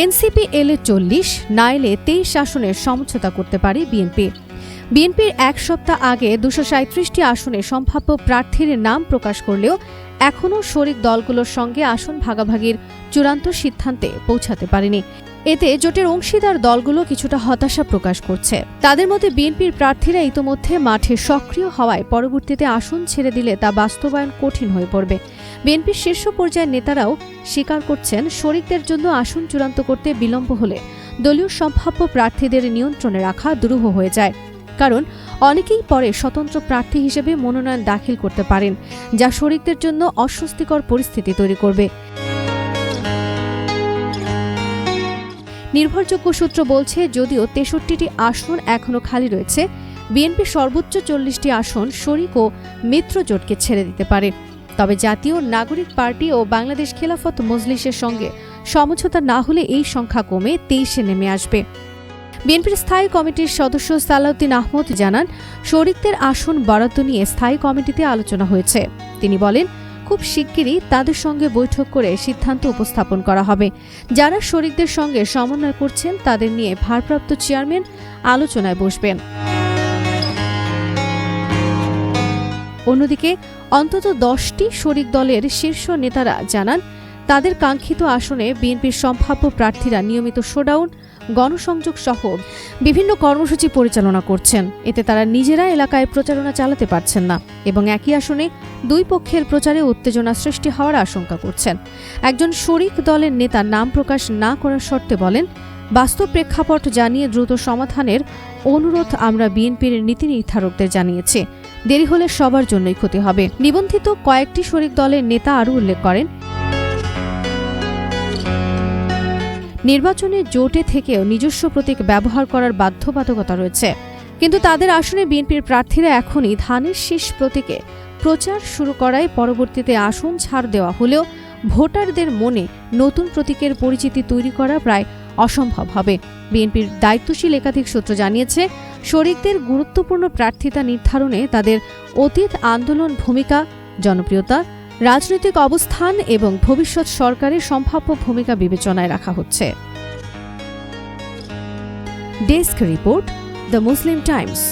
NCP এলে 40, না এলে 23 আসনের সমঝোতা করতে পারে বিএনপি। বিএনপির এক সপ্তাহ আগে 237টি আসনে সম্ভাব্য প্রার্থীর নাম প্রকাশ করলেও এখনও শরিক দলগুলোর সঙ্গে আসন ভাগাভাগির চূড়ান্ত সিদ্ধান্তে পৌঁছাতে পারেনি। এতে জোটের অংশীদার দলগুলো কিছুটা হতাশা প্রকাশ করছে। তাদের মধ্যে বিএনপির প্রার্থীরা ইতোমধ্যে মাঠে সক্রিয় হওয়ায় পরবর্তীতে আসন ছেড়ে দিলে তা বাস্তবায়ন কঠিন হয়ে পড়বে। বিএনপির শীর্ষ পর্যায়ের নেতারাও স্বীকার করছেন, শরিকদের জন্য আসন চূড়ান্ত করতে বিলম্ব হলে দলীয় সম্ভাব্য প্রার্থীদের নিয়ন্ত্রণে রাখা দুরূহ হয়ে যায়। কারণ অনেকেই পরে স্বতন্ত্র প্রার্থী হিসেবে মনোনয়ন দাখিল করতে পারেন, যা শরিকদের জন্য অস্বস্তিকর পরিস্থিতি তৈরি করবে। নির্ভরযোগ্য সূত্র বলছে, যদিও 63টি আসন এখনও খালি রয়েছে, বিএনপি সর্বোচ্চ 40টি আসন শরিক ও মিত্র জোটকে ছেড়ে দিতে পারে। তবে জাতীয় নাগরিক পার্টি ও বাংলাদেশ খেলাফত মজলিসের সঙ্গে সমঝোতা না হলে এই সংখ্যা কমে 23-এ নেমে আসবে। বিএনপির স্থায়ী কমিটির সদস্য সালাউদ্দিন আহমদ জানান, শরিকদের আসন বরাদ্দ নিয়ে স্থায়ী কমিটিতে আলোচনা হয়েছে। তিনি বলেন, খুব শিগগিরই তাদের সঙ্গে বৈঠক করে সিদ্ধান্ত উপস্থাপন করা হবে। যারা শরিকদের সঙ্গে সমন্বয় করছেন তাদের নিয়ে ভারপ্রাপ্ত চেয়ারম্যান আলোচনায় বসবেন। অন্যদিকে অন্তত 10টি শরিক দলের শীর্ষ নেতারা জানান, তাদের কাঙ্ক্ষিত আসনে বিএনপির সম্ভাব্য প্রার্থীরা নিয়মিত শোডাউন, গণসংযোগ সহ বিভিন্ন কর্মসূচি পরিচালনা করছেন। এতে তারা নিজেরা এলাকায় প্রচারণা চালাতে পারছেন না এবং একই আসনে দুই পক্ষের প্রচারে উত্তেজনা সৃষ্টি হওয়ার আশঙ্কা করছেন। একজন শরিক দলের নেতা নাম প্রকাশ না করার শর্তে বলেন, বাস্তব প্রেক্ষাপট জানিয়ে দ্রুত সমাধানের অনুরোধ আমরা বিএনপির নীতি নির্ধারকদের জানিয়েছি। দেরি হলে সবার জন্যই ক্ষতি হবে। নিবন্ধিত কয়েকটি শরিক দলের নেতা আরও উল্লেখ করেন, নির্বাচনে জোটে থেকেও নিজস্ব প্রতীক ব্যবহার করার বাধ্যবাধকতা রয়েছে, কিন্তু তাদের আসনে বিএনপির প্রার্থীরা এখনই ধানের শীষ প্রতীকে প্রচার শুরু করায় পরবর্তীতে আসন ছাড় দেওয়া হলেও ভোটারদের মনে নতুন প্রতীকের পরিচিতি তৈরি করা প্রায় অসম্ভব হবে। বিএনপির দায়িত্বশীল একাধিক সূত্র জানিয়েছে, শরিকদের গুরুত্বপূর্ণ প্রার্থিতা নির্ধারণে তাদের অতীত আন্দোলন ভূমিকা, জনপ্রিয়তা, রাজনৈতিক অবস্থান এবং ভবিষ্যৎ সরকারের সম্ভাব্য ভূমিকা বিবেচনায় রাখা হচ্ছে। Desk report, the Muslim Times.